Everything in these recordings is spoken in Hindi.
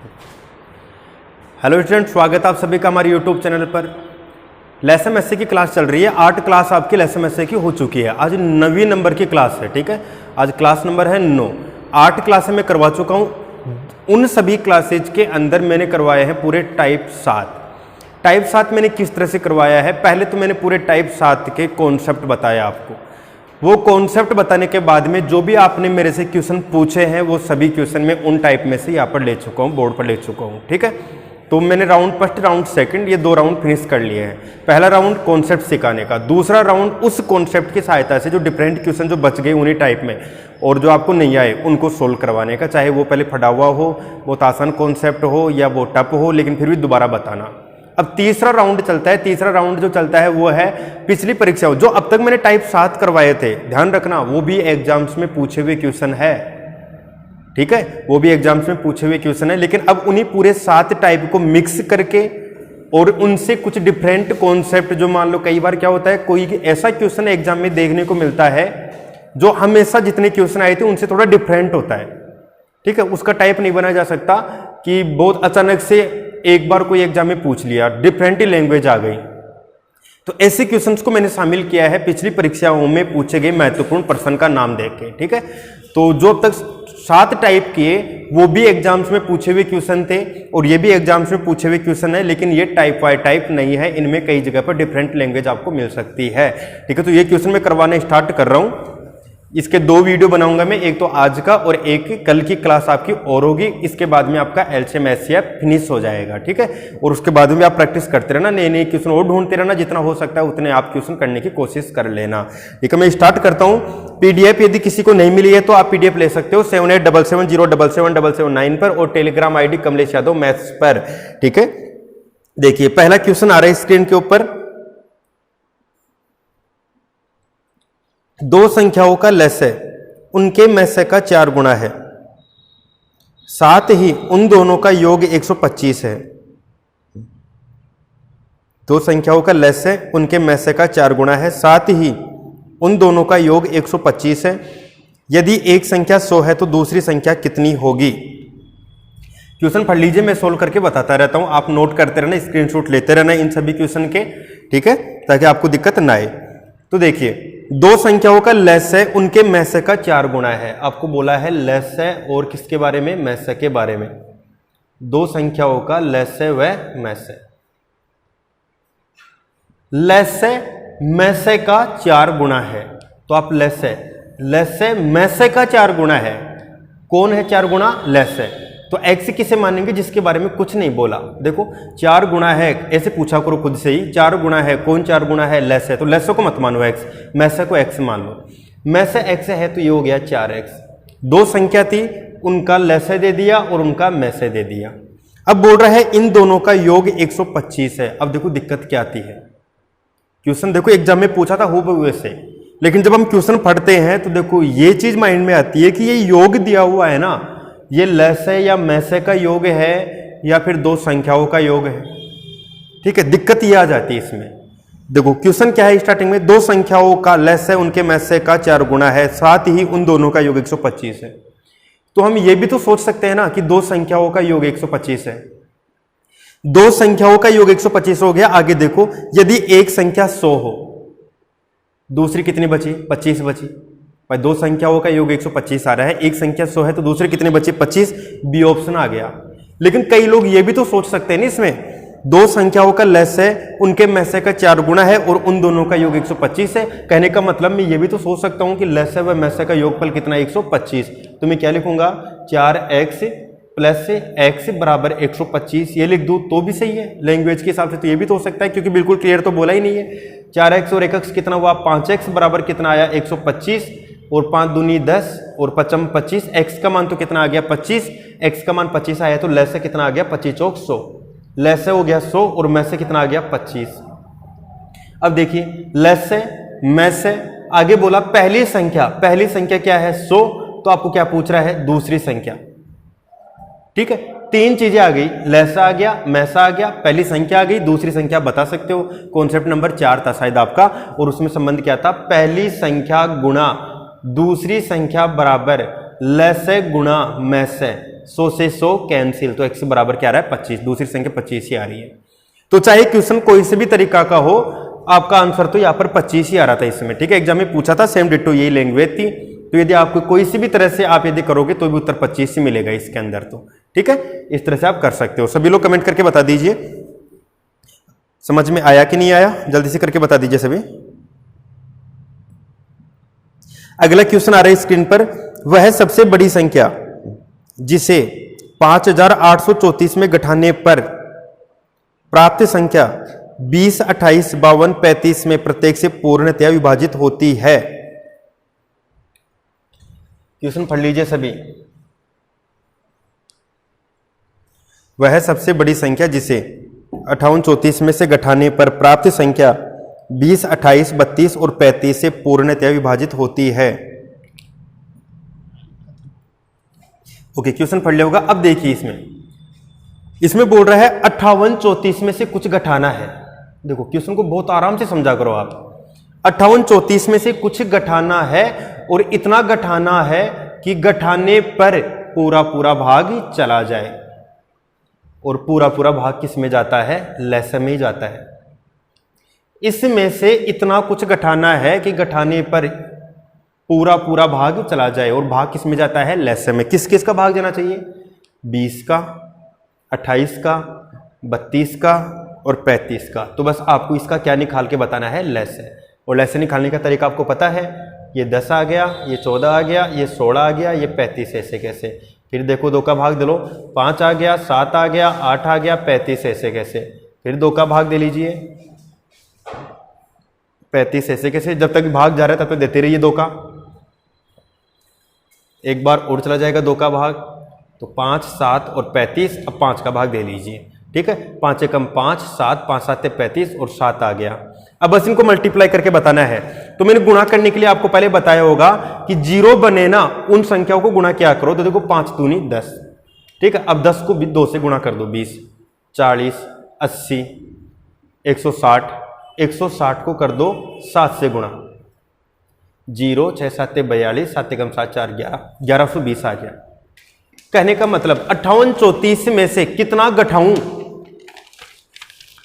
हेलो स्टूडेंट, स्वागत है आप सभी का हमारे यूट्यूब चैनल पर। लेसन एसए की क्लास चल रही है। 8 क्लास आपकी लेसन एसए की हो चुकी है। आज 9वीं नंबर की क्लास है, ठीक है। आज क्लास नंबर है 9। 8 क्लासें मैं करवा चुका हूँ। उन सभी क्लासेज के अंदर मैंने करवाए हैं पूरे टाइप 7। टाइप 7 मैंने किस तरह से करवाया है, पहले तो मैंने पूरे टाइप 7 के कॉन्सेप्ट बताया आपको। वो कॉन्सेप्ट बताने के बाद में जो भी आपने मेरे से क्वेश्चन पूछे हैं वो सभी क्वेश्चन मैं उन टाइप में से यहाँ पर ले चुका हूँ, बोर्ड पर ले चुका हूँ, ठीक है। तो मैंने राउंड फर्स्ट, राउंड सेकंड, ये 2 राउंड फिनिश कर लिए हैं। पहला राउंड कॉन्सेप्ट सिखाने का, दूसरा राउंड उस कॉन्सेप्ट की सहायता से जो डिफरेंट क्वेश्चन जो बच गए उन्हीं टाइप में और जो आपको नहीं आए उनको सोल्व करवाने का, चाहे वो पहले फटा हुआ हो, बहुत आसान कॉन्सेप्ट हो या वो टफ हो, लेकिन फिर भी दोबारा बताना। अब तीसरा राउंड चलता है। तीसरा राउंड जो चलता है वो है पिछली परीक्षाओं, जो अब तक मैंने टाइप 7 करवाए थे, ध्यान रखना वो भी एग्जाम्स में पूछे हुए क्वेश्चन है, ठीक है। वो भी एग्जाम्स में पूछे हुए क्वेश्चन है, लेकिन अब उन्हीं पूरे 7 टाइप को मिक्स करके और उनसे कुछ डिफरेंट कॉन्सेप्ट, जो मान लो कई बार क्या होता है, कोई ऐसा क्वेश्चन एग्जाम में देखने को मिलता है जो हमेशा जितने क्वेश्चन आए थे उनसे थोड़ा डिफरेंट होता है, ठीक है। उसका टाइप नहीं बनाया जा सकता कि बहुत अचानक से एक बार कोई एग्जाम में पूछ लिया, डिफरेंट ही लैंग्वेज आ गई। तो ऐसे क्वेश्चंस को मैंने शामिल किया है पिछली परीक्षाओं में पूछे गए महत्वपूर्ण प्रश्न का नाम देख के, ठीक है। तो जो अब तक 7 टाइप किए वो भी एग्जाम्स में पूछे हुए क्वेश्चन थे और ये भी एग्जाम्स में पूछे हुए क्वेश्चन है, लेकिन ये टाइप वाई टाइप नहीं है। इनमें कई जगह पर डिफरेंट लैंग्वेज आपको मिल सकती है, ठीक है। तो ये क्वेश्चन मैं करवाना स्टार्ट कर रहा हूँ। इसके 2 वीडियो बनाऊंगा मैं, एक तो आज का और एक कल की क्लास आपकी और होगी। इसके बाद में आपका एलसीएम एचसीएफ फिनिश हो जाएगा, ठीक है। और उसके बाद में आप प्रैक्टिस करते रहना, नए नए क्वेश्चन और ढूंढते रहना, जितना हो सकता है उतने आप क्वेश्चन करने की कोशिश कर लेना, ठीक है। मैं स्टार्ट करता हूँ। पीडीएफ यदि किसी को नहीं मिली है तो आप पीडीएफ ले सकते हो 7877077779 पर और Telegram ID Kamlesh Yadav maths पर, ठीक है। देखिए पहला क्वेश्चन आ रहा है स्क्रीन के ऊपर। 2 संख्याओं का लस्य उनके मस्य का 4 गुना है, साथ ही उन दोनों का योग 125 है। 2 संख्याओं का लस्य उनके मस्य का 4 गुना है, साथ ही उन दोनों का योग 125 है। यदि एक संख्या 100 है तो दूसरी संख्या कितनी होगी। क्वेश्चन पढ़ लीजिए, मैं सोल्व करके बताता रहता हूं, आप नोट करते रहना, स्क्रीनशॉट लेते रहना इन सभी क्वेश्चन के, ठीक है, ताकि आपको दिक्कत ना आए। तो देखिए 2 संख्याओं का लस्य उनके मस्य का 4 गुना है। आपको बोला है लस्य और किसके बारे में, मस्य के बारे में। 2 संख्याओं का लस्य व मस्य, लस्य मस्य का 4 गुना है। तो आप लस्य मस्य का 4 गुना है। कौन है 4 गुना, लस्य। तो x किसे मानेंगे, जिसके बारे में कुछ नहीं बोला। देखो 4 गुना है, ऐसे पूछा करो खुद से ही, 4 गुना है, कौन 4 गुना है, लस्य। तो लस्य को मत मानो x, मस्य को x मान लो। मस्य x है तो ये हो गया 4x। 2 संख्या थी, उनका लस्य दे दिया और उनका मस्य दे दिया। अब बोल रहा है इन दोनों का योग 125 है। अब देखो दिक्कत क्या आती है। क्वेश्चन देखो एग्जाम में पूछा था हूबहू वैसे, लेकिन जब हम क्वेश्चन पढ़ते हैं तो देखो ये चीज माइंड में आती है कि ये योग दिया हुआ है ना, ये लस्य या मस्य का योग है या फिर 2 संख्याओं का योग है, ठीक है। दिक्कत ये आ जाती है इसमें। देखो क्वेश्चन क्या है स्टार्टिंग में, 2 संख्याओं का लस्य उनके मस्य का 4 गुना है, साथ ही उन दोनों का योग 125 है। तो हम ये भी तो सोच सकते हैं ना कि 2 संख्याओं का योग 125 है। 2 संख्याओं का योग 125 हो गया। आगे देखो, यदि एक संख्या 100 हो, दूसरी कितनी बची, 25 बची। भाई 2 संख्याओं का योग 125 आ रहा है, एक संख्या 100 है तो दूसरे कितने बचे, 25। बी ऑप्शन आ गया। लेकिन कई लोग ये भी तो सोच सकते हैं ना इसमें, 2 संख्याओं का लस्य उनके मस्य का 4 गुना है और उन दोनों का योग 125 है। कहने का मतलब मैं ये भी तो सोच सकता हूं कि लस्य व मस्य का योगफल कितना है, 125। तो मैं क्या लिखूंगा, 4x प्लस x बराबर 125, ये लिख दूं तो भी सही है। लैंग्वेज के हिसाब से तो ये भी तो हो सकता है, क्योंकि बिल्कुल क्लियर तो बोला ही नहीं है। 4x और 1x कितना हुआ, 5x बराबर कितना आया, 125 और 5 दूनी 10 और 5 25। x का मान तो कितना आ गया, 25। x का मान 25 आया तो लस्य कितना आ गया, 25 चौक 100। लस्य हो गया 100 और मस्य कितना आ गया, 25। अब देखिए लस्य मस्य, आगे बोला पहली संख्या क्या है, 100। तो आपको क्या पूछ रहा है, दूसरी संख्या, ठीक है। 3 चीजें आ गई, लस्य आ गया, मस्य आ गया, पहली संख्या आ गई, दूसरी संख्या बता सकते हो। कॉन्सेप्ट नंबर 4 था शायद आपका, और उसमें संबंध क्या था, पहली संख्या गुणा दूसरी संख्या बराबर लस्य गुणा मस्य। 100 से 100 कैंसिल, तो x बराबर क्या आ रहा है 25, दूसरी संख्या 25 ही आ रही है। तो चाहे क्वेश्चन कोई से भी तरीका का हो, आपका आंसर तो यहाँ पर 25 ही आ रहा था इसमें, ठीक है। एग्जाम में पूछा था, सेम डिट्टो यही लैंग्वेज थी, तो यदि आपको कोई सी भी तरह से आप यदि करोगे तो भी उत्तर 25 ही मिलेगा इसके अंदर, तो ठीक है। इस तरह से आप कर सकते हो। सभी लोग कमेंट करके बता दीजिए समझ में आया कि नहीं आया, जल्दी से करके बता दीजिए सभी। अगला क्वेश्चन आ रहा है स्क्रीन पर, वह सबसे बड़ी संख्या जिसे 5834 में घटाने पर प्राप्त संख्या 20, 28, 52, 35 में प्रत्येक से पूर्णतया विभाजित होती है। क्वेश्चन पढ़ लीजिए सभी। वह सबसे बड़ी संख्या जिसे 5834 में से घटाने पर प्राप्त संख्या 20, 28, 32 और 35 से पूर्णतया विभाजित होती है। ओके, क्वेश्चन पढ़ लिया होगा। अब देखिए इसमें बोल रहा है 5834 में से कुछ घटाना है। देखो क्वेश्चन को बहुत आराम से समझा करो आप। 5834 में से कुछ घटाना है और इतना घटाना है कि घटाने पर पूरा पूरा भाग चला जाए, और पूरा पूरा भाग किस में जाता है, लसम में जाता है। इसमें से इतना कुछ घटाना है कि घटाने पर पूरा पूरा भाग चला जाए, और भाग किस में जाता है, लसम में। किस किस का भाग जाना चाहिए, 20 का, 28 का, 32 का और 35 का। तो बस आपको इसका क्या निकाल के बताना है, लस। और लस निकालने का तरीका आपको पता है, ये 10 आ गया, ये 14 आ गया, ये 16 आ गया, ये 35, ऐसे कैसे। फिर देखो 2 का भाग दे लो, 5 आ गया, 7 आ गया, 8 आ गया, 35, ऐसे कैसे। फिर 2 का भाग दे लीजिए, 35, ऐसे कैसे। जब तक भाग जा रहा है तब तक देते रहिए 2 का। एक बार और चला जाएगा 2 का भाग, तो 5, 7 और 35। अब 5 का भाग दे लीजिए, ठीक है। 5 एकम 5, 7, 5 7 35 और 7 आ गया। अब बस इनको मल्टीप्लाई करके बताना है। तो मैंने गुणा करने के लिए आपको पहले बताया होगा कि 0 बने ना, उन संख्याओं को गुणा क्या करो। तो देखो 5 दूनी 10, ठीक है। अब 10 को 2 से गुणा कर दो, 20, 40, 80, 160। 160 को कर दो 7 से गुणा, 0, 6 7 42, 7 एकम 7 4 11, 1120 आ गया। कहने का मतलब 5834 में से कितना घटाऊं,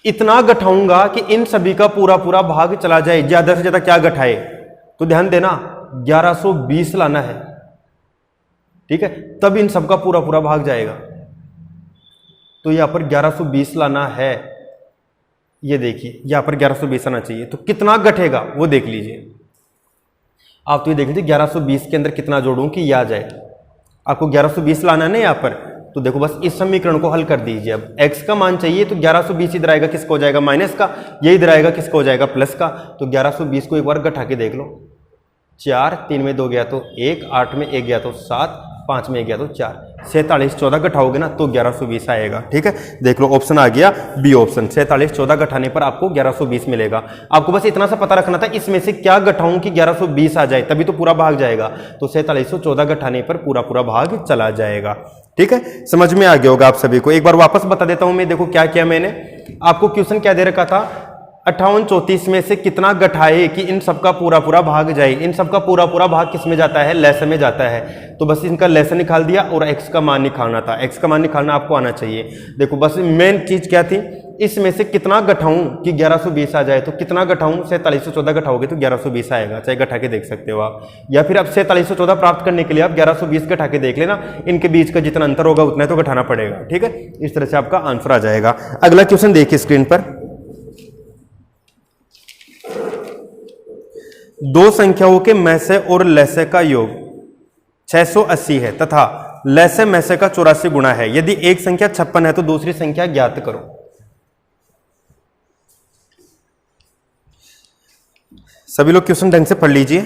इतना घटाऊंगा कि इन सभी का पूरा पूरा भाग चला जाए। ज्यादा से ज्यादा क्या घटाए, तो ध्यान देना 1120 लाना है, ठीक है। तब इन सबका पूरा पूरा भाग जाएगा। तो यहां पर 1120 लाना है, ये देखिए यहां पर 1120 आना चाहिए। तो कितना घटेगा वो देख लीजिए आप। तो ये देख लीजिए 1120 के अंदर कितना जोड़ूं कि यह आ जाए। आपको 1120 लाना है ना यहाँ पर, तो देखो बस इस समीकरण को हल कर दीजिए। अब x का मान चाहिए, तो 1120 इधर आएगा, किसको हो जाएगा, माइनस का। ये इधर आएगा, किसको हो जाएगा, प्लस का। तो 1120 को एक बार घटा के देख लो, 4, 3 में 2 गया तो 1, 8 में 1 गया तो 7, 5 में 1 गया तो 4, 47, 14 घटाओगे ना तो 1120 आएगा, ठीक है। देख लो ऑप्शन आ गया बी ऑप्शन, 47, 14 घटाने पर आपको 1120 मिलेगा। आपको बस इतना सा पता रखना था, इसमें से क्या घटाऊं कि 1120 आ जाए, तभी तो पूरा भाग जाएगा। तो 4714 घटाने पर पूरा पूरा भाग चला जाएगा, ठीक है। समझ में आ गया होगा आप सभी को। एक बार वापस बता देता हूं मैं। देखो क्या किया मैंने, आपको क्वेश्चन क्या दे रखा था, 5834 में से कितना घटाए कि इन सबका पूरा पूरा भाग जाए। इन सबका पूरा पूरा भाग किस में जाता है, लहसन में जाता है। तो बस इनका लहसन निकाल दिया और x का मान निकालना था। x का मान निकालना आपको आना चाहिए। देखो बस मेन चीज क्या थी, इसमें से कितना घटाऊं कि 1120 आ जाए। तो कितना घटाऊं, 4714 घटाओगे तो 1120 आएगा, चाहे घटा के देख सकते हो आप। या फिर अब 4714 प्राप्त करने के लिए आप 1120 घटा के देख लेना, इनके बीच का जितना अंतर होगा उतना तो घटाना पड़ेगा, ठीक है। इस तरह से आपका आंसर आ जाएगा। अगला क्वेश्चन देखिए स्क्रीन पर। दो संख्याओं के मैसे और लैसे का योग 680 है तथा लैसे मैसे का 84 गुणा है। यदि एक संख्या 56 है तो दूसरी संख्या ज्ञात करो। सभी लोग क्वेश्चन ढंग से पढ़ लीजिए।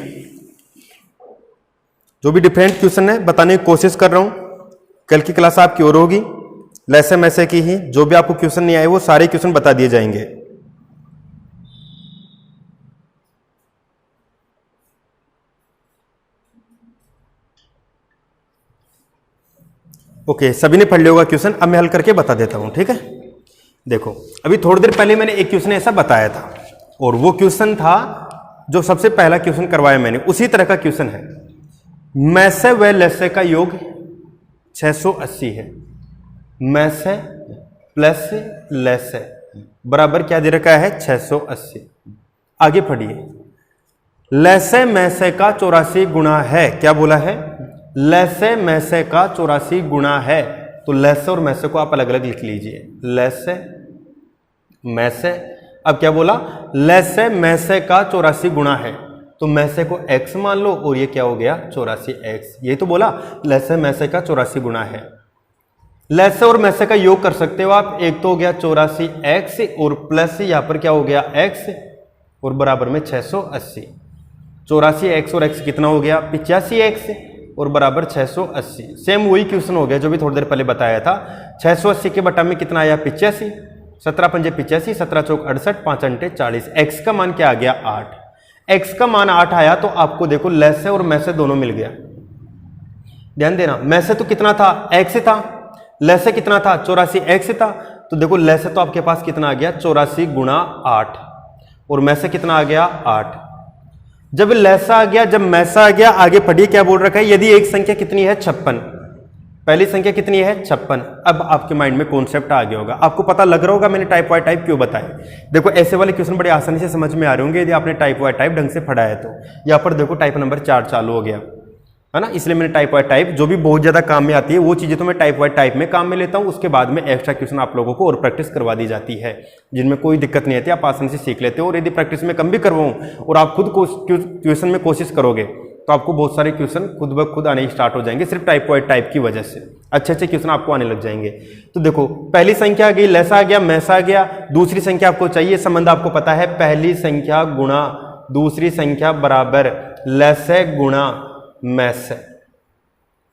जो भी डिफरेंट क्वेश्चन है बताने की कोशिश कर रहा हूं। कल की क्लास आपकी और होगी लैसे मैसे की ही। जो भी आपको क्वेश्चन नहीं आए वो सारे क्वेश्चन बता दिए जाएंगे। ओके, सभी ने पढ़ लिया होगा क्वेश्चन। अब मैं हल करके बता देता हूं, ठीक है। देखो अभी थोड़ी देर पहले मैंने एक क्वेश्चन ऐसा बताया था और वो क्वेश्चन था जो सबसे पहला क्वेश्चन करवाया मैंने, उसी तरह का क्वेश्चन है। मैसे व लैसे का योग 680 है, मैस है प्लस लेस है, बराबर क्या दे रखा है 680। आगे पढ़िए, लैसे मैसे का 84 गुणा है, क्या बोला है लैसे मैसे का 84 गुणा है, तो लैसे और मैसे को आप अलग अलग लिख लीजिए, लैसे मैसे। अब क्या बोला, लैसे मैसे का 84 गुणा है, तो मैसे को x मान लो और ये क्या हो गया 84x, ये तो बोला लैसे मैसे का 84 गुणा है। लैसे और मैसे का योग कर सकते हो आप, एक तो हो गया 84x और प्लस यहां पर क्या हो गया x और बराबर में 680। 84x और x कितना हो गया 85x और बराबर 680। सेम वही क्वेश्चन हो गया जो भी थोड़ी देर पहले बताया था। 680 के बटा में कितना आया 85, 17 पंजे 85, 17 चौक 68, 5 अंटे 40। x का मान क्या आ गया 8, x का मान 8 आया तो आपको देखो लैसे और मैसे दोनों मिल गया। ध्यान देना, मैसे तो कितना था x था, लैसे कितना था 84x था, तो देखो लैसे तो आपके पास कितना आ गया 84 गुणा 8 और मैसे कितना आ गया 8। जब लैसा आ गया, जब मैसा आ गया, आगे पढ़िए क्या बोल रखा है, यदि एक संख्या कितनी है 56, पहली संख्या कितनी है 56। अब आपके माइंड में कॉन्सेप्ट आ गया होगा, आपको पता लग रहा होगा मैंने टाइप वाई टाइप क्यों बताया। देखो ऐसे वाले क्वेश्चन बड़े आसानी से समझ में आ रहे होंगे यदि आपने टाइप वाई टाइप ढंग से पढ़ा है। तो यहाँ पर देखो टाइप नंबर 4 चालू हो गया है ना, इसलिए मैंने टाइप वाई टाइप जो भी बहुत ज्यादा काम में आती है वो चीजें तो मैं टाइप वाई टाइप में काम में लेता हूँ, उसके बाद में एक्स्ट्रा क्वेश्चन आप लोगों को और प्रैक्टिस करवा दी जाती है, जिनमें कोई दिक्कत नहीं आती, आप आसानी से सीख लेते हो। और यदि प्रैक्टिस में कम भी करवाऊँ और आप खुद क्वेश्चन में कोशिश करोगे तो आपको बहुत सारे क्वेश्चन खुद ब खुद आने स्टार्ट हो जाएंगे, सिर्फ टाइप वाई टाइप की वजह से अच्छे अच्छे क्वेश्चन आपको आने लग जाएंगे। तो देखो पहली संख्या आ गई लैसा आ गया मैसा आ गया, दूसरी संख्या आपको चाहिए, संबंध आपको पता है पहली संख्या गुणा दूसरी संख्या बराबर लैसे गुणा मैसे।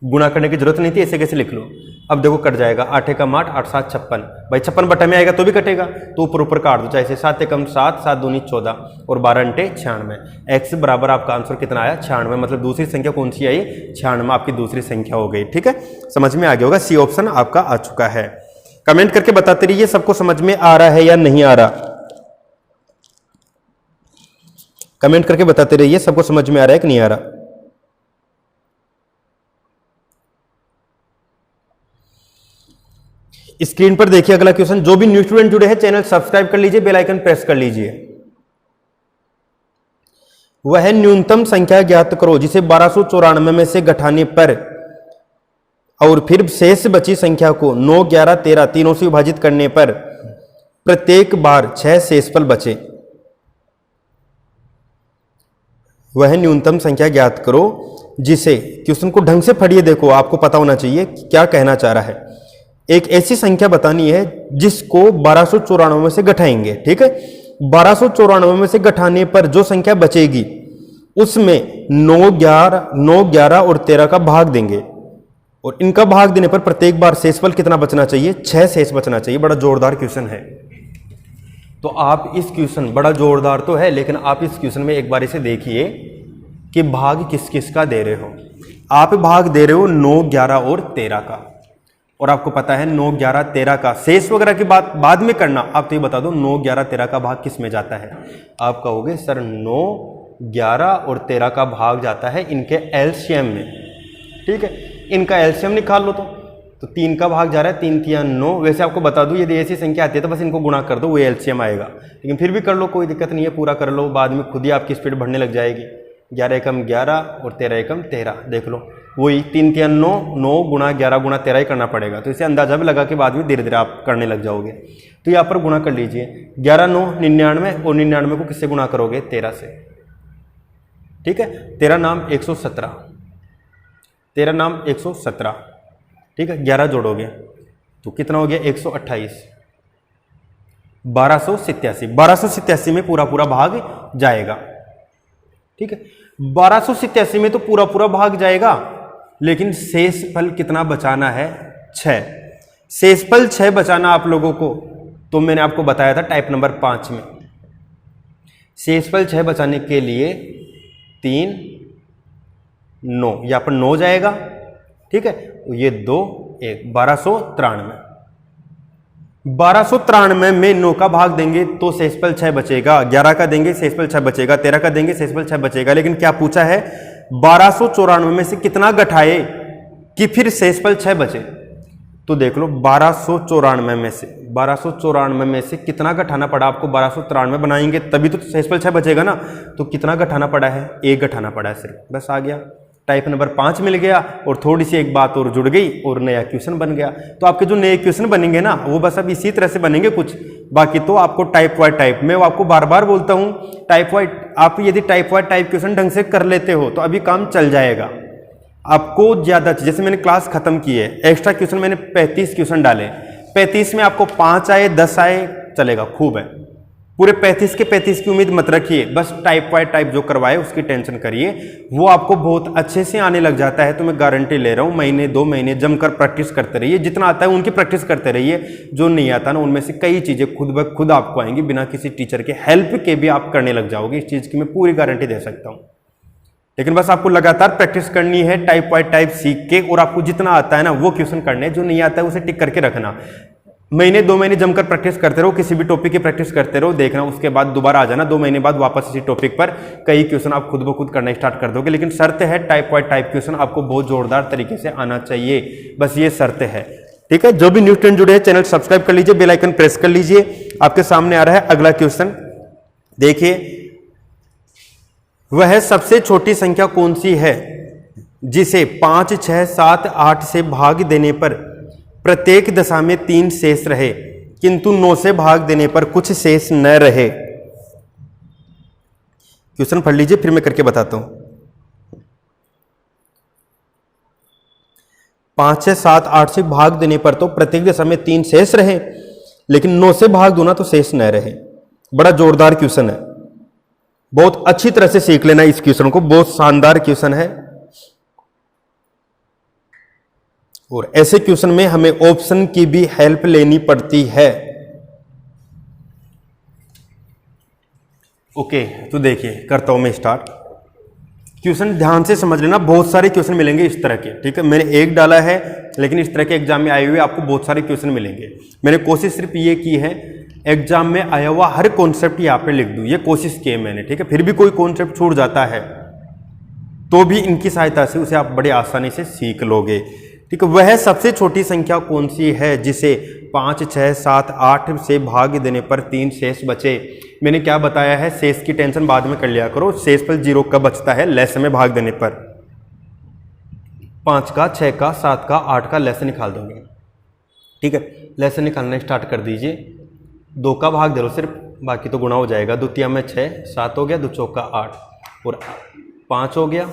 गुणा करने की जरूरत नहीं थी, ऐसे कैसे लिख लो। अब देखो कट जाएगा, 8 एकम 8, 8 7 56, भाई 56 बटा में आएगा तो भी कटेगा, तो ऊपर ऊपर काट दो, चाहे 7 एकम 7, 7 दूनी 14 और 12 अंटे 96। एक्स बराबर आपका आंसर कितना आया 96, मतलब दूसरी संख्या कौन सी आई 96, आपकी दूसरी संख्या हो गई। ठीक है, समझ में आ गया होगा, सी ऑप्शन आपका आ चुका है। कमेंट करके बताते रहिए सबको समझ में आ रहा है या नहीं आ रहा, कमेंट करके बताते रहिए सबको समझ में आ रहा है कि नहीं आ रहा। स्क्रीन पर देखिए अगला क्वेश्चन, जो भी न्यू स्टूडेंट जुड़े हैं चैनल सब्सक्राइब कर लीजिए, बेल आइकन प्रेस कर लीजिए। वह न्यूनतम संख्या ज्ञात करो जिसे 1294 में से घटाने पर और फिर शेष बची संख्या को 9, 11, 13 तीनों से विभाजित करने पर प्रत्येक बार 6 शेषफल बचे। वह न्यूनतम संख्या ज्ञात करो जिसे, क्वेश्चन को ढंग से पढ़िए, देखो आपको पता होना चाहिए क्या कहना चाह रहा है। एक ऐसी संख्या बतानी है जिसको 1294 में से घटाएंगे, ठीक है। 1294 में से घटाने पर जो संख्या बचेगी उसमें 9, 11 और 13 का भाग देंगे और इनका भाग देने पर प्रत्येक बार शेषफल कितना बचना चाहिए 6 शेष बचना चाहिए। बड़ा जोरदार क्वेश्चन है। तो आप इस क्वेश्चन, बड़ा जोरदार तो है लेकिन आप इस क्वेश्चन में एक बार इसे देखिए कि भाग किस किस का दे रहे हो। आप भाग दे रहे हो 9, 11 और 13 का, और आपको पता है 9, 11, 13 का शेष वगैरह की बात बाद में करना। आप तो ये बता दो 9, 11, 13 का भाग किस में जाता है। आप कहोगे सर 9, 11 और 13 का भाग जाता है इनके एलसीएम में, ठीक है। इनका एलसीएम निकाल लो तो 3 का भाग जा रहा है, 3 3 9। वैसे आपको बता दूं यदि ऐसी संख्या आती है तो बस इनको गुणा कर दो, वो एलसीएम आएगा, लेकिन फिर भी कर लो कोई दिक्कत नहीं है, पूरा कर लो, बाद में खुद ही आपकी स्पीड बढ़ने लग जाएगी। 11 एकम 11 और 13 एकम 13, देख लो वही 3 3 9, 9 गुणा 11 गुणा 13 ही करना पड़ेगा, तो इसे अंदाजा भी लगा के बाद में धीरे धीरे आप करने लग जाओगे। तो यहाँ पर गुणा कर लीजिए, 11 9 99 और 99 को किससे गुणा करोगे 13 से, ठीक है। 13 नाम 117, 13 नाम 117, ठीक है। 11 जोड़ोगे तो कितना हो गया 128, 1287 में पूरा पूरा भाग जाएगा, ठीक है। 1287 में तो पूरा पूरा भाग जाएगा, लेकिन शेषफल कितना बचाना है 6। शेषफल 6 बचाना आप लोगों को, तो मैंने आपको बताया था टाइप नंबर 5 में। शेषफल 6 बचाने के लिए 3 9, यहां पर 9 जाएगा, ठीक है। ये 2 1 1293 में 9 का भाग देंगे तो शेषफल 6 बचेगा, 11 का देंगे शेषफल 6 बचेगा, 13 का देंगे शेषफल 6 बचेगा। लेकिन क्या पूछा है 1294 में से कितना घटाए कि फिर शेषफल 6 बचे, तो देख लो 1294 में से कितना घटाना पड़ा आपको, 1293 बनाएंगे तभी तो शेषफल 6 बचेगा ना, तो कितना घटाना पड़ा है, 1 घटाना पड़ा है सिर्फ, बस आ गया। टाइप नंबर 5 मिल गया और थोड़ी सी एक बात और जुड़ गई और नया क्वेश्चन बन गया। तो आपके जो नए क्वेश्चन बनेंगे ना वो बस अब इसी तरह से बनेंगे कुछ, बाकी तो आपको टाइप वाइज टाइप, मैं आपको बार बार बोलता हूं टाइप वाइज, आप यदि टाइप वाइज टाइप क्वेश्चन ढंग से कर लेते हो तो अभी काम चल जाएगा। आपको ज्यादा, जैसे मैंने क्लास खत्म की है, एक्स्ट्रा क्वेश्चन मैंने 35 क्वेश्चन डाले, 35 में आपको 5 आए 10 आए चलेगा, खूब है। पूरे 35 के 35 की उम्मीद मत रखिए, बस टाइप वाइज टाइप जो करवाए उसकी टेंशन करिए, वो आपको बहुत अच्छे से आने लग जाता है। तो मैं गारंटी ले रहा हूँ, महीने 2 महीने जमकर प्रैक्टिस करते रहिए, जितना आता है उनकी प्रैक्टिस करते रहिए, जो नहीं आता ना उनमें से कई चीज़ें खुद ब खुद आपको आएंगी, बिना किसी टीचर के हेल्प के भी आप करने लग जाओगे। इस चीज़ की मैं पूरी गारंटी दे सकता हूँ। लेकिन बस आपको लगातार प्रैक्टिस करनी है, टाइप वाइज टाइप सीख के, और आपको जितना आता है ना वो क्वेश्चन करने, जो नहीं आता है उसे टिक करके रखना। महीने 2 महीने जमकर प्रैक्टिस करते रहो, किसी भी टॉपिक की प्रैक्टिस करते रहो, देखना उसके बाद दोबारा आ जाना 2 महीने बाद वापस इसी टॉपिक पर, कई क्वेश्चन आप खुद ब खुद करना स्टार्ट कर दोगे। लेकिन शर्त है टाइप वाइज टाइप क्वेश्चन आपको बहुत जोरदार तरीके से आना चाहिए, बस ये शर्त है, ठीक है। जो भी न्यू स्टूडेंट जुड़े हैं चैनल सब्सक्राइब कर लीजिए, बेल आइकन प्रेस कर लीजिए। आपके सामने आ रहा है अगला क्वेश्चन, देखिए वह सबसे छोटी संख्या कौन सी है जिसे 5, 6, 7, 8 से भाग देने पर प्रत्येक दशा में 3 शेष रहे किंतु 9 से भाग देने पर कुछ शेष न रहे। क्वेश्चन पढ़ लीजिए फिर मैं करके बताता हूं। 5, 6, 7, 8 से भाग देने पर तो प्रत्येक दशा में 3 शेष रहे, लेकिन 9 से भाग दो ना तो शेष न रहे। बड़ा जोरदार क्वेश्चन है, बहुत अच्छी तरह से सीख लेना इस क्वेश्चन को, बहुत शानदार क्वेश्चन है। और ऐसे क्वेश्चन में हमें ऑप्शन की भी हेल्प लेनी पड़ती है। ओके, तो देखिए करता हूं मैं स्टार्ट। क्वेश्चन ध्यान से समझ लेना, बहुत सारे क्वेश्चन मिलेंगे इस तरह के, ठीक है। मैंने एक डाला है, लेकिन इस तरह के एग्जाम में आए हुए आपको बहुत सारे क्वेश्चन मिलेंगे। मैंने कोशिश सिर्फ ये की है एग्जाम में आया हुआ हर कॉन्सेप्ट यहाँ पे लिख दूं, ये कोशिश की है मैंने, ठीक है। फिर भी कोई कॉन्सेप्ट छूट जाता है तो भी इनकी सहायता से उसे आप बड़े आसानी से सीख लोगे, ठीक है। वह सबसे छोटी संख्या कौन सी है जिसे 5, 6, 7, 8 से भाग देने पर 3 शेष बचे। मैंने क्या बताया है, शेष की टेंशन बाद में कर लिया करो, शेषफल 0 कब बचता है, लैसे में भाग देने पर। 5 का, 6 का, 7 का, 8 का लैसे निकाल दोगे, ठीक है। लैसे निकालना स्टार्ट कर दीजिए, 2 का भाग दे लो सिर्फ, बाकी तो गुणा हो जाएगा। 2 तिया में 6, 7 हो गया, 2 चौका 8 और 5 हो गया,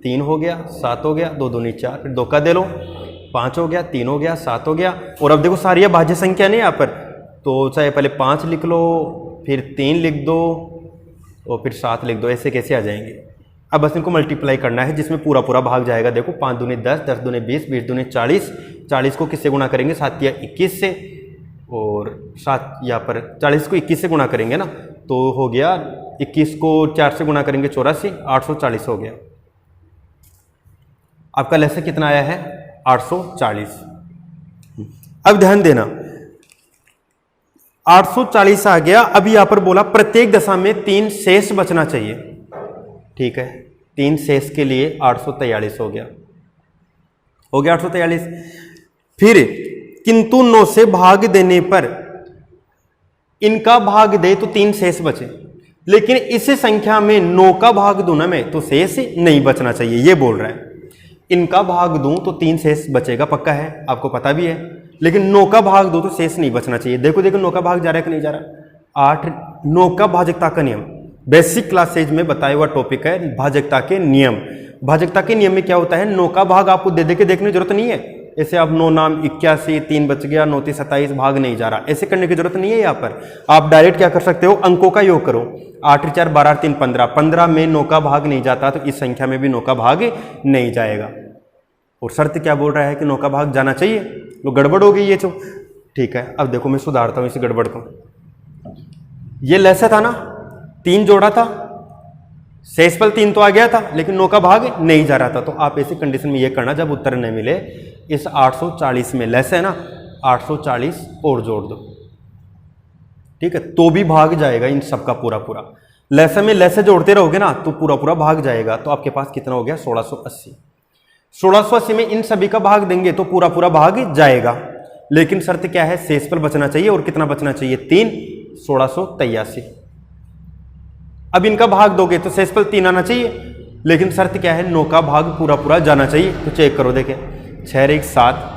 3 हो गया, 7 हो गया, 2 दूनी 4, फिर 2 का दे लो, 5 हो गया, 3 हो गया, 7 हो गया। और अब देखो सारी भाज्य संख्या नहीं यहाँ पर, तो चाहे पहले 5 लिख लो, फिर 3 लिख दो और फिर 7 लिख दो, ऐसे कैसे आ जाएंगे। अब बस इनको मल्टीप्लाई करना है जिसमें पूरा पूरा भाग जाएगा। देखो 5 दूनी 10, 10 दूनी 20, 20 दूनी 40, 40 को किससे गुणा करेंगे, 7 या 21 से, और 7 यहाँ पर 40 को 21 से गुणा करेंगे ना तो हो गया, 21 को 4 से गुणा करेंगे 84, 840 हो गया। आपका लैसे कितना आया है, 840। अब ध्यान देना, 840 आ गया। अब यहां पर बोला प्रत्येक दशा में 3 शेष बचना चाहिए, ठीक है। 3 शेष के लिए 843 हो गया 843। फिर किंतु 9 से भाग देने पर, इनका भाग दे तो 3 शेष बचे, लेकिन इस संख्या में 9 का भाग दूं ना मैं तो शेष नहीं बचना चाहिए, ये बोल रहा है। इनका भाग दूं तो 3 शेष बचेगा, पक्का है, आपको पता भी है, लेकिन 9 का भाग दो तो शेष नहीं बचना चाहिए। देखो 9 का भाग जा रहा है कि नहीं जा रहा। 8, 9 का भाजकता का नियम, बेसिक क्लासेज में बताया हुआ टॉपिक है भाजकता के नियम। भाजकता के नियम में क्या होता है, 9 का भाग आपको दे के देखने की जरूरत नहीं है। ऐसे आप 9 नाम 81, 3 बच गया, 9 3 27, भाग नहीं जा रहा, ऐसे करने की जरूरत नहीं है। यहाँ पर आप डायरेक्ट क्या कर सकते हो, अंकों का योग करो। 8 4 12 3 15, 15 में 9 का भाग नहीं जाता तो इस संख्या में भी 9 का भाग नहीं जाएगा। और शर्त क्या बोल रहा है कि 9 का भाग जाना चाहिए, तो गड़बड़ हो गई ये तो, ठीक है। अब देखो मैं सुधारता हूँ इस गड़बड़ को। ये लैसा था ना, 3 जोड़ा था, शेषफल 3 तो आ गया था, लेकिन 9 का भाग नहीं जा रहा था। तो आप ऐसी कंडीशन में ये करना, जब उत्तर नहीं मिले, इस 840 में लैस है ना, 840 और जोड़ दो, ठीक है, तो भी भाग जाएगा इन सबका पूरा पूरा। लैसे में लैसे जोड़ते रहोगे ना तो पूरा पूरा भाग जाएगा। तो आपके पास कितना हो गया, 1680। 1680 में इन सभी का भाग देंगे तो पूरा पूरा भाग जाएगा, लेकिन शर्त क्या है, शेषफल बचना चाहिए। और कितना बचना चाहिए, 3, 1683। अब इनका भाग दोगे तो शेषफल 3 आना चाहिए, लेकिन शर्त क्या है, 9 का भाग पूरा पूरा जाना चाहिए। तो चेक करो, देखें 6 1 7,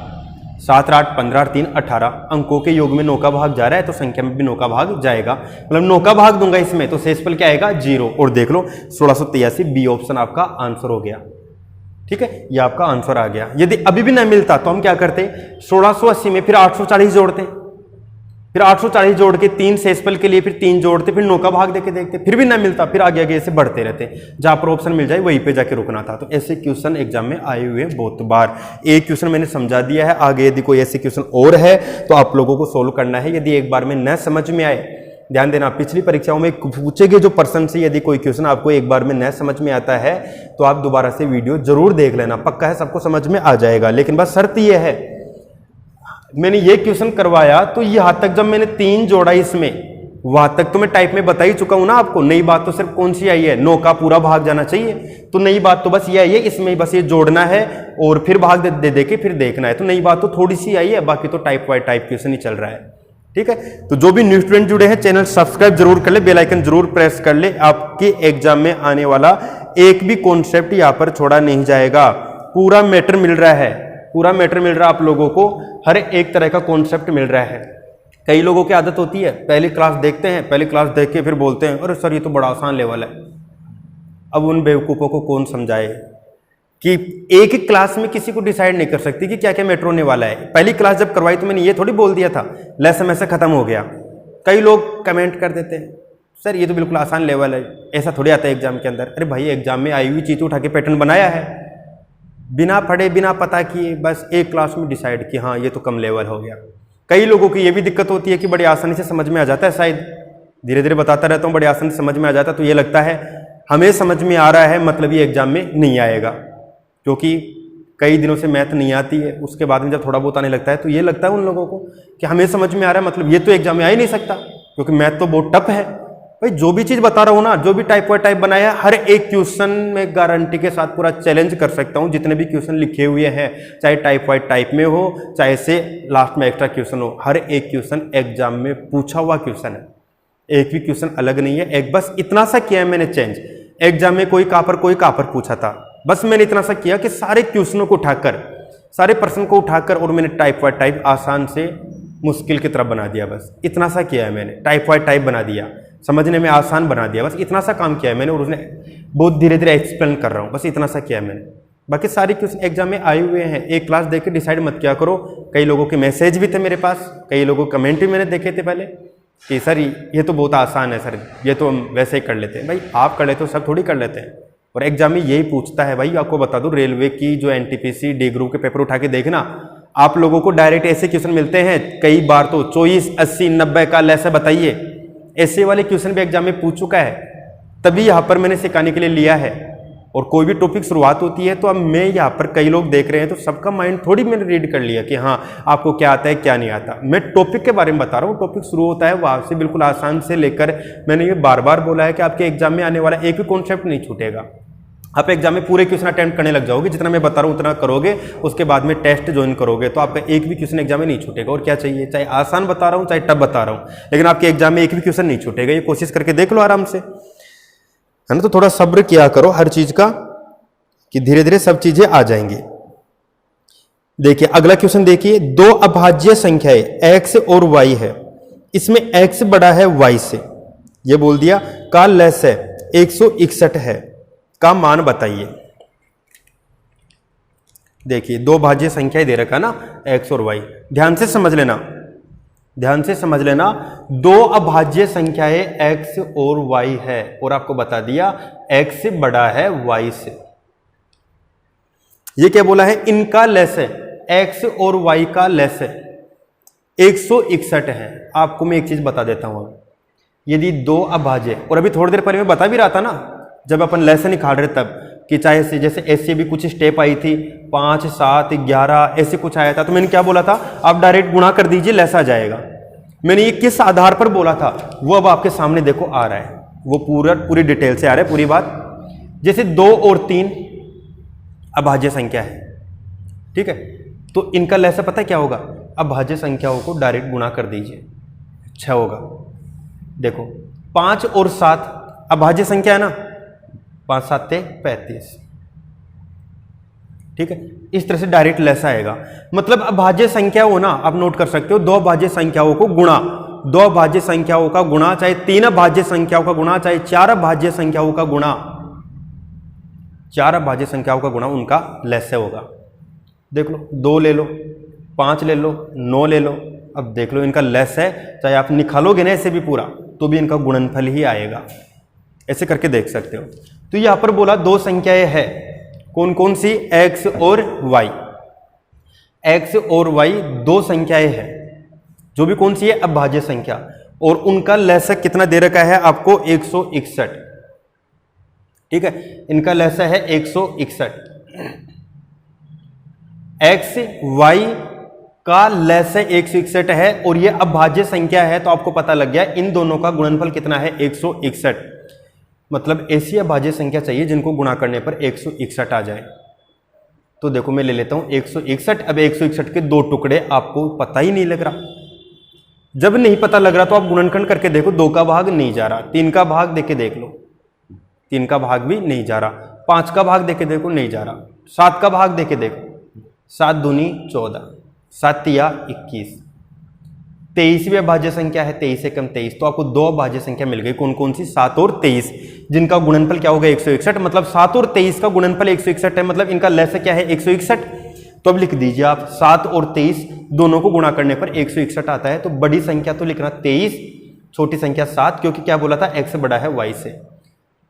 7 8 15 और 3 18, अंकों के योग में 9 का भाग जा रहा है तो संख्या में भी 9 का भाग जाएगा। मतलब 9 का भाग दूंगा इसमें तो शेषफल क्या आएगा, 0। और देख लो 1683 बी ऑप्शन आपका आंसर हो गया। ठीक है, ये आपका आंसर आ गया। यदि अभी भी ना मिलता तो हम क्या करते, 1680 में फिर 840 जोड़ते, फिर 840 जोड़ के 3 शेषफल के लिए फिर 3 जोड़ते, फिर 9 का भाग देके देखते, फिर भी ना मिलता, फिर आगे आगे ऐसे बढ़ते रहते, जहां पर ऑप्शन मिल जाए वहीं पे जाके रुकना था। तो ऐसे क्वेश्चन एग्जाम में आए हुए बहुत बार। एक क्वेश्चन मैंने समझा दिया है, आगे यदि कोई ऐसे क्वेश्चन और है तो आप लोगों को सोल्व करना है। यदि एक बार में न समझ में आए, ध्यान देना, पिछली परीक्षाओं में पूछे गए जो पर्सन से यदि कोई क्वेश्चन आपको एक बार में न समझ में आता है तो आप दोबारा से वीडियो जरूर देख लेना, पक्का है सबको समझ में आ जाएगा। लेकिन बस शर्त यह है, मैंने ये क्वेश्चन करवाया तो यहां तक जब मैंने 3 जोड़ा इसमें, वहां तक तो मैं टाइप में बता ही चुका हूं ना आपको। नई बात तो सिर्फ कौन सी आई है, 9 का पूरा भाग जाना चाहिए। तो नई बात तो बस ये आई है, इसमें बस ये जोड़ना है और फिर भाग दे के फिर देखना है। तो नई बात तो थोड़ी सी आई है, बाकी तो टाइप बाय टाइप क्वेश्चन ही चल रहा है। ठीक है, तो जो भी न्यू स्टूडेंट जुड़े हैं चैनल सब्सक्राइब जरूर कर ले, बेल आइकन जरूर प्रेस कर ले। आपके एग्जाम में आने वाला एक भी कॉन्सेप्ट यहां पर छोड़ा नहीं जाएगा, पूरा मैटर मिल रहा है, पूरा मैटर मिल रहा है आप लोगों को, हर एक तरह का कॉन्सेप्ट मिल रहा है। कई लोगों की आदत होती है, पहली क्लास देखते हैं, पहली क्लास देख के फिर बोलते हैं अरे सर ये तो बड़ा आसान लेवल है। अब उन बेवकूफ़ों को कौन समझाए कि एक ही क्लास में किसी को डिसाइड नहीं कर सकती कि क्या क्या मैटर होने वाला है। पहली क्लास जब करवाई तो मैंने ये थोड़ी बोल दिया था लेसन ऐसे खत्म हो गया। कई लोग कमेंट कर देते हैं सर ये तो बिल्कुल आसान लेवल है, ऐसा थोड़ी आता है एग्जाम के अंदर। अरे भाई एग्जाम में आई हुई चीज़ उठा के पैटर्न बनाया है, बिना पढ़े बिना पता किए बस एक क्लास में डिसाइड कि हाँ ये तो कम लेवल हो गया। कई लोगों की ये भी दिक्कत होती है कि बड़ी आसानी से समझ में आ जाता है, शायद धीरे धीरे बताता रहता हूँ, बड़ी आसानी से समझ में आ जाता है, तो ये लगता है हमें समझ में आ रहा है मतलब ये एग्जाम में नहीं आएगा। क्योंकि कई दिनों से मैथ नहीं आती है, उसके बाद में जब थोड़ा बहुत आने लगता है तो ये लगता है उन लोगों को कि हमें समझ में आ रहा है मतलब ये तो एग्जाम में आ ही नहीं सकता, क्योंकि मैथ तो बहुत टफ है। भाई जो भी चीज़ बता रहा हूँ ना, जो भी टाइप वाइज टाइप बनाया है, हर एक क्वेश्चन में गारंटी के साथ पूरा चैलेंज कर सकता हूँ। जितने भी क्वेश्चन लिखे हुए हैं, चाहे टाइप वाइज टाइप में हो, चाहे से लास्ट में एक्स्ट्रा क्वेश्चन हो, हर एक क्वेश्चन एग्जाम में पूछा हुआ क्वेश्चन है, एक भी क्वेश्चन अलग नहीं है। एक बस इतना सा किया है मैंने चेंज, एग्जाम में कोई कहाँ पर पूछा था, बस मैंने इतना सा किया कि सारे क्वेश्चनों को उठाकर, सारे प्रश्न को उठाकर और मैंने टाइप वाइज टाइप आसान से मुश्किल की तरफ बना दिया। बस इतना सा किया है मैंने, टाइप वाइज टाइप बना दिया, समझने में आसान बना दिया, बस इतना सा काम किया है मैंने। और उसने बहुत धीरे धीरे एक्सप्लेन कर रहा हूँ, बस इतना सा किया है मैंने। बाकी सारे क्वेश्चन एग्जाम में आए हुए हैं, एक क्लास देख के डिसाइड मत किया करो। कई लोगों के मैसेज भी थे मेरे पास, कई लोगों के कमेंट भी मैंने देखे थे पहले कि सर ये तो बहुत आसान है सर, ये तो हम वैसे ही कर लेते हैं। भाई आप कर लेते हो, सब थोड़ी कर लेते हैं। और एग्जाम में यही पूछता है। भाई आपको बता दूं, रेलवे की जो एनटीपीसी डी ग्रुप के पेपर उठा के देखना, आप लोगों को डायरेक्ट ऐसे क्वेश्चन मिलते हैं, कई बार तो 24, 80, 90 का लेसा बताइए, ऐसे वाले क्वेश्चन भी एग्जाम में पूछ चुका है। तभी यहाँ पर मैंने सिखाने के लिए लिया है। और कोई भी टॉपिक शुरुआत होती है तो अब मैं यहाँ पर कई लोग देख रहे हैं तो सबका माइंड थोड़ी मैंने रीड कर लिया कि हाँ आपको क्या आता है क्या नहीं आता। मैं टॉपिक के बारे में बता रहा हूँ, टॉपिक शुरू होता है वहाँ से बिल्कुल आसान से लेकर, मैंने ये बार बार बोला है कि आपके एग्जाम में आने वाला एक भी कॉन्सेप्ट नहीं छूटेगा। आप एग्जाम में पूरे क्वेश्चन अटेम्प्ट करने लग जाओगे, जितना मैं बता रहा हूँ उतना करोगे, उसके बाद में टेस्ट ज्वाइन करोगे तो आपका एक भी क्वेश्चन एग्जाम में नहीं छूटेगा। और क्या चाहिए, चाहे आसान बता रहा हूँ चाहे टफ बता रहा हूँ, लेकिन आपके एग्जाम में एक भी क्वेश्चन नहीं छूटेगा। ये कोशिश करके देख लो आराम से, है ना। तो थोड़ा सब्र किया करो हर चीज का, कि धीरे धीरे सब चीजें आ जाएंगी। देखिए अगला क्वेश्चन देखिए, दो अभाज्य संख्याएं x और y है, इसमें x बड़ा है y से, ये बोल दिया, का लेस है 161 है, का मान बताइए। देखिए दो भाज्य संख्याएं दे रखा ना x और y, ध्यान से समझ लेना, ध्यान से समझ लेना। दो अभाज्य संख्याएं x और y है और आपको बता दिया x बड़ा है y से। ये क्या बोला है, इनका लेस है, x और y का लेस है 161 है। आपको मैं एक चीज बता देता हूं, यदि दो अभाज्य, और अभी थोड़ी देर पहले मैं बता भी रहा था ना जब अपन लेसन निकाल रहे तब, कि चाहे से जैसे ऐसे भी कुछ स्टेप आई थी 5, 7, 11 ऐसे कुछ आया था, तो मैंने क्या बोला था, आप डायरेक्ट गुणा कर दीजिए लेस आ जाएगा। मैंने ये किस आधार पर बोला था वो अब आपके सामने देखो आ रहा है, वो पूरी डिटेल से आ रहा है पूरी बात। जैसे 2 और 3 अभाज्य संख्या है, ठीक है, तो इनका लहसा पता है क्या होगा, अभाज्य संख्याओं को डायरेक्ट गुणा कर दीजिए, 6 होगा। देखो 5 और 7 अभाज्य संख्या है ना, 5 7 35, ठीक है। इस तरह से डायरेक्ट लहसा आएगा। मतलब अभाज्य संख्या हो ना, आप नोट कर सकते हो, 2 अभाज्य संख्याओं को गुणा, 2 अभाज्य संख्याओं का गुणा, चाहे 3 अभाज्य संख्याओं का गुणा, चाहे 4 अभाज्य संख्याओं का गुणा, 4 अभाज्य संख्याओं का गुणा उनका लहस्य होगा। देख लो 2 ले लो, 5 ले लो, 9 ले लो, अब देख लो इनका लहस्य है, चाहे आप निकालोगे ना ऐसे भी पूरा तो भी इनका गुणनफल ही आएगा। ऐसे करके देख सकते हो। तो यहां पर बोला 2 संख्याएं हैं, कौन कौन सी, x और y। x और y 2 संख्याएं हैं, जो भी कौन सी है, अभाज्य संख्या, और उनका लहस्य कितना दे रखा है आपको, 161, ठीक है। इनका लहस्य है 161। x y का लहस्य 161 है और ये अभाज्य संख्या है, तो आपको पता लग गया इन दोनों का गुणनफल कितना है, 161। मतलब ऐसी अभाज्य संख्या चाहिए जिनको गुणा करने पर 161 आ जाए। तो देखो मैं ले लेता हूं 161। अब 161 के 2 टुकड़े आपको पता ही नहीं लग रहा। जब नहीं पता लग रहा तो आप गुणनखंड करके देखो, 2 का भाग नहीं जा रहा, 3 का भाग देके देख लो, 3 का भाग भी नहीं जा रहा, 5 का भाग देके देखो नहीं जा रहा, 7 का भाग देके देखो, 7 दूनी 14, 7 तिया 21, 23वीं अभाज्य संख्या है 23 एकम 23। तो आपको 2 अभाज्य संख्या मिल गई, कौन कौन सी, 7 और 23, जिनका गुणनफल क्या होगा, 161। मतलब 7 और 23 का गुणनफल 161 है, मतलब इनका लहस्य क्या है, 161। तो अब लिख दीजिए आप 7 और 23 दोनों को गुणा करने पर 161 आता है। तो बड़ी संख्या तो लिखना 23, छोटी संख्या 7, क्योंकि क्या बोला था, x बड़ा है y से।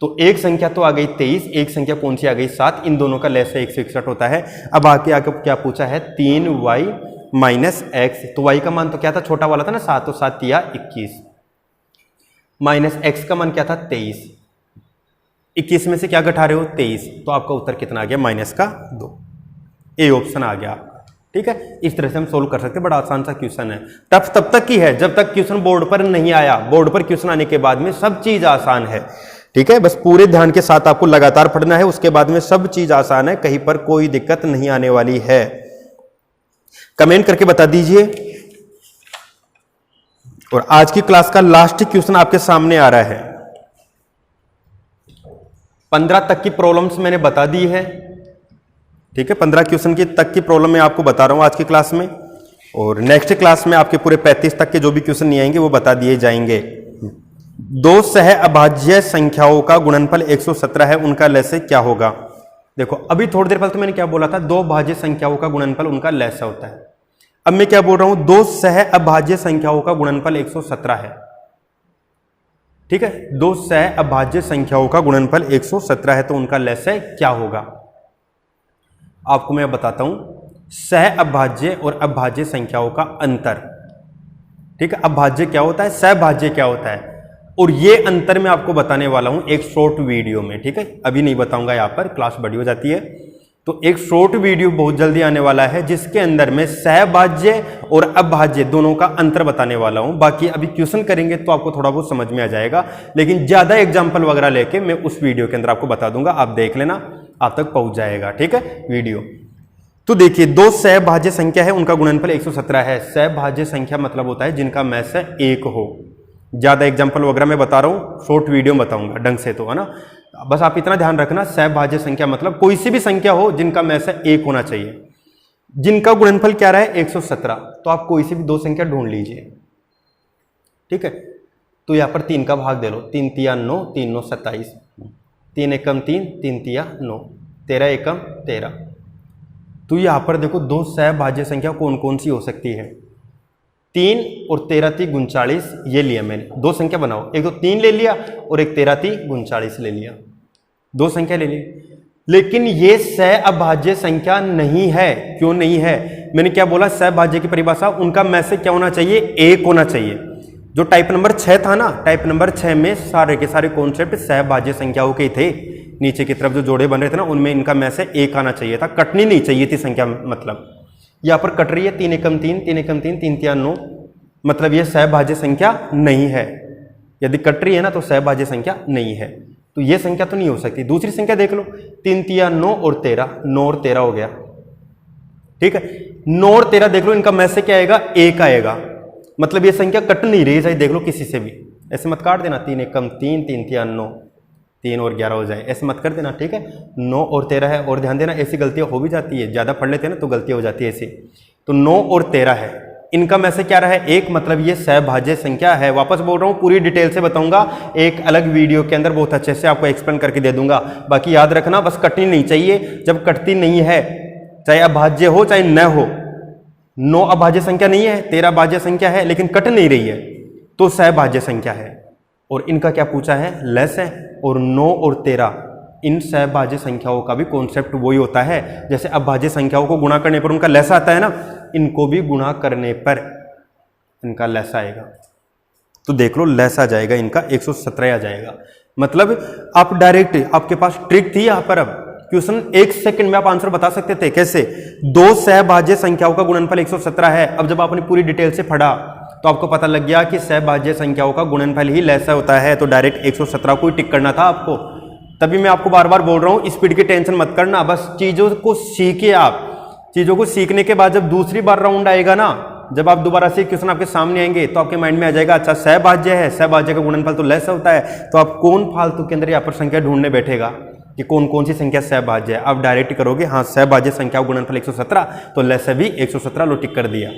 तो एक संख्या तो आ गई 23, एक संख्या कौन सी आ गई, 7, इन दोनों का लहस्य 161 होता है। अब आगे क्या पूछा है, 3y माइनस x। तो y का मान तो क्या था, छोटा वाला था ना 7, तो 7 तिया 21, माइनस x का मान क्या था, 23, 21 में से क्या घटा रहे हो, 23। तो आपका उत्तर कितना आ गया, माइनस का 2। ए ऑप्शन आ गया आपका, ठीक है। इस तरह से हम सोल्व कर सकते हैं, बड़ा आसान सा क्वेश्चन है। टफ तब तक की है जब तक क्वेश्चन बोर्ड पर नहीं आया, बोर्ड पर क्वेश्चन आने के बाद में सब चीज आसान है, ठीक है। बस पूरे ध्यान के साथ आपको लगातार पढ़ना है, उसके बाद में सब चीज आसान है, कहीं पर कोई दिक्कत नहीं आने वाली है। कमेंट करके बता दीजिए। और आज की क्लास का लास्ट क्वेश्चन आपके सामने आ रहा है। 15 तक की प्रॉब्लम्स मैंने बता दी है, ठीक है। 15 क्वेश्चन की तक की प्रॉब्लम मैं आपको बता रहा हूं आज की क्लास में, और नेक्स्ट क्लास में आपके पूरे 35 तक के जो भी क्वेश्चन नहीं आएंगे वो बता दिए जाएंगे। 2 सह अभाज्य संख्याओं का गुणनफल 117 है, उनका लहस्य क्या होगा। देखो अभी थोड़ी देर पहले तो मैंने क्या बोला था, 2 अभाज्य संख्याओं का गुणनफल उनका लहस्य होता है। अब मैं क्या बोल रहा हूं, 2 सह अभाज्य संख्याओं का गुणनफल 117 है, ठीक है। 2 सह अभाज्य संख्याओं का गुणनफल 117 है, तो उनका लहस्य क्या होगा। आपको मैं बताता हूं, सह अभाज्य और अभाज्य संख्याओं का अंतर, ठीक है। अभाज्य क्या होता है, सहभाज्य क्या होता है, और ये अंतर मैं आपको बताने वाला हूं एक शॉर्ट वीडियो में, ठीक है। अभी नहीं बताऊंगा, यहां पर क्लास बड़ी हो जाती है। तो एक शॉर्ट वीडियो बहुत जल्दी आने वाला है, जिसके अंदर मैं सहभाज्य और अभाज्य दोनों का अंतर बताने वाला हूं। बाकी अभी क्वेश्चन करेंगे तो आपको थोड़ा बहुत समझ में आ जाएगा, लेकिन ज्यादा एग्जाम्पल वगैरह लेके मैं उस वीडियो के अंदर आपको बता दूंगा, आप देख लेना, आप तक पहुंच जाएगा, ठीक है वीडियो। तो देखिए 2 सहभाज्य संख्या है, उनका गुणनफल 117 है। सहभाज्य संख्या मतलब होता है जिनका मैस्य 1 हो। ज्यादा एग्जाम्पल वगैरह मैं बता रहा हूं, शॉर्ट वीडियो में बताऊंगा ढंग से, तो है ना। बस आप इतना ध्यान रखना, सहभाज्य संख्या मतलब कोई सी भी संख्या हो जिनका मैस्य 1 होना चाहिए, जिनका गुणनफल क्या रहा है 117। तो आप कोई सी भी 2 संख्या ढूंढ लीजिए, ठीक है। तो यहां पर 3 का भाग दे लो, 3 तिया 9, 3 9 27, 3 एकम 3, 3 तिया 9, 13 एकम 13। तो यहां पर देखो 2 सहभाज्य संख्या कौन कौन सी हो सकती है, 3 और 13 × 3 = 39। ये लिया मैंने, 2 संख्या बनाओ, एक तो 3 ले लिया और एक 13 × 3 = 39 ले लिया, 2 संख्या ले ली। लेकिन ये सहअभाज्य संख्या नहीं है। क्यों नहीं है, मैंने क्या बोला, सहभाज्य की परिभाषा, उनका मैस्य क्या होना चाहिए, 1 होना चाहिए। जो टाइप नंबर 6 था ना, टाइप नंबर 6 में सारे के सारे कॉन्सेप्ट सहभाज्य संख्याओं के थे। नीचे की तरफ जो जोड़े बन रहे थे ना, उनमें इनका मैस्य 1 आना चाहिए था, कटनी नहीं चाहिए थी संख्या। मतलब यहाँ पर कट रही है 3 एकम 3, 3 एकम 3, 3 तिया 9, मतलब यह सहभाज्य संख्या नहीं है। यदि कट रही है ना तो सहभाज्य संख्या नहीं है, तो यह संख्या तो नहीं हो सकती। दूसरी संख्या देख लो, 3 तिया 9 और 13, 9 और 13 हो गया, ठीक है। 9 और 13 देख लो, इनका में से क्या आएगा, 1 आएगा, मतलब ये संख्या कट नहीं रही, चाहे देख लो किसी से भी, ऐसे मत काट देना, 3 एकम 3, 3 तिया 9, 3 और 11 हो जाए, ऐसे मत कर देना, ठीक है। 9 और 13 है, और ध्यान देना ऐसी गलतियां हो भी जाती है, ज़्यादा पढ़ लेते हैं ना तो गलतियां हो जाती है ऐसी। तो 9 और 13 है, इनका में से क्या रहा है, 1, मतलब ये सहभाज्य संख्या है। वापस बोल रहा हूँ, पूरी डिटेल से बताऊंगा एक अलग वीडियो के अंदर, बहुत अच्छे से आपको एक्सप्लेन करके दे दूंगा। बाकी याद रखना, बस कटनी नहीं चाहिए, जब कटती नहीं है, चाहे अभाज्य हो चाहे न हो, 9 अभाज्य संख्या नहीं है, 13 भाज्य संख्या है, लेकिन कट नहीं रही है, तो सहभाज्य संख्या है। और इनका क्या पूछा है, लेस है। और 9 और 13 इन सहभाज्य संख्याओं का भी कॉन्सेप्ट वही होता है, जैसे अभाज्य संख्याओं को गुणा करने पर उनका लेस आता है ना, इनको भी गुणा करने पर इनका लेस आएगा। तो देख लो, लेस आ जाएगा इनका, 117 आ जाएगा। मतलब आप डायरेक्ट, आपके पास ट्रिक थी यहां पर, अब क्वेश्चन 1 सेकंड में आप आंसर बता सकते थे। कैसे, 2 सहभाज्य संख्याओं का गुणनफल 117 है। अब जब आपने पूरी डिटेल से पढ़ा तो आपको पता लग गया कि सहभाज्य संख्याओं का गुणनफल ही लेस होता है, तो डायरेक्ट 117 को ही टिक करना था आपको। तभी मैं आपको बार बार बोल रहा हूं, स्पीड की टेंशन मत करना, बस चीजों को सीखिए आप। चीजों को सीखने के बाद जब दूसरी बार राउंड आएगा ना, जब आप दोबारा से क्वेश्चन आपके सामने आएंगे, तो आपके माइंड में आ जाएगा, अच्छा सहभाज्य है, सहभाज्य का गुणनफल तो लेस होता है, तो आप कौन फालतू के अंदर यहाँ पर संख्या ढूंढने बैठेगा कि कौन कौन सी संख्या सहभाज्य है। आप डायरेक्ट करोगे, हाँ सहभाज्य संख्या का गुणनफल 117, तो लेस भी 117 लो टिक कर दिया,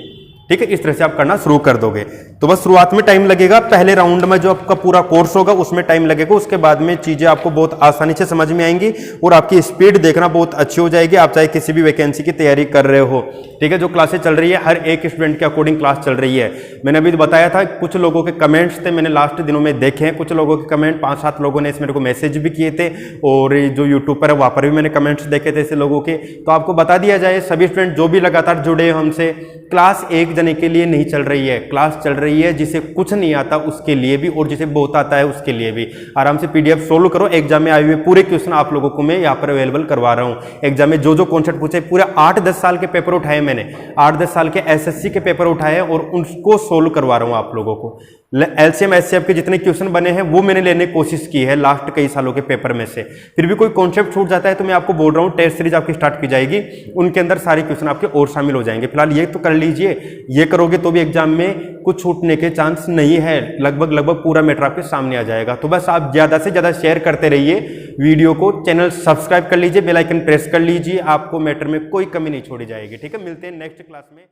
ठीक है। इस तरह से आप करना शुरू कर दोगे। तो बस शुरुआत में टाइम लगेगा, पहले राउंड में जो आपका पूरा कोर्स होगा उसमें टाइम लगेगा, उसके बाद में चीजें आपको बहुत आसानी से समझ में आएंगी और आपकी स्पीड देखना बहुत अच्छी हो जाएगी। आप चाहे किसी भी वैकेंसी की तैयारी कर रहे हो, ठीक है। जो क्लासेस चल रही है, हर एक स्टूडेंट के अकॉर्डिंग क्लास चल रही है। मैंने अभी बताया था, कुछ लोगों के कमेंट्स थे, मैंने लास्ट दिनों में देखे हैं, कुछ लोगों के कमेंट, 5-7 लोगों ने इस मेरे को मैसेज भी किए थे, और जो यूट्यूब पर है वहाँ पर भी मैंने कमेंट्स देखे थे ऐसे लोगों के। तो आपको बता दिया जाए, सभी स्टूडेंट जो भी लगातार जुड़े हमसे, क्लास एक जने के लिए नहीं चल रही है, क्लास चल रही है जिसे कुछ नहीं आता उसके लिए भी, और जिसे बहुत आता है उसके लिए भी। आराम से पीडीएफ सोल्व करो, एग्जाम में आए हुए पूरे क्वेश्चन आप लोगों को मैं यहाँ पर अवेलेबल करवा रहा हूँ। एग्जाम में जो जो कॉन्सेप्ट पूछे, पूरे 8-10 साल के पेपर उठाए मैंने, 8-10 साल के एसएससी के पेपर उठाए और उनको सोल्व करवा रहा हूँ आप लोगों को। एलसीएम एचसीएफ के जितने क्वेश्चन बने हैं वो मैंने लेने की कोशिश की है लास्ट कई सालों के पेपर में से। फिर भी कोई कॉन्सेप्ट छूट जाता है तो मैं आपको बोल रहा हूँ, टेस्ट सीरीज आपकी स्टार्ट की जाएगी, उनके अंदर सारे क्वेश्चन आपके और शामिल हो जाएंगे। फिलहाल ये तो कर लीजिए, ये करोगे तो भी एग्जाम में कुछ छूटने के चांस नहीं है, लगभग पूरा मैटर आपके सामने आ जाएगा। तो बस आप ज्यादा से ज्यादा शेयर करते रहिए वीडियो को, चैनल सब्सक्राइब कर लीजिए, बेल आइकन प्रेस कर लीजिए, आपको मैटर में कोई कमी नहीं छोड़ी जाएगी, ठीक है। मिलते हैं नेक्स्ट क्लास में।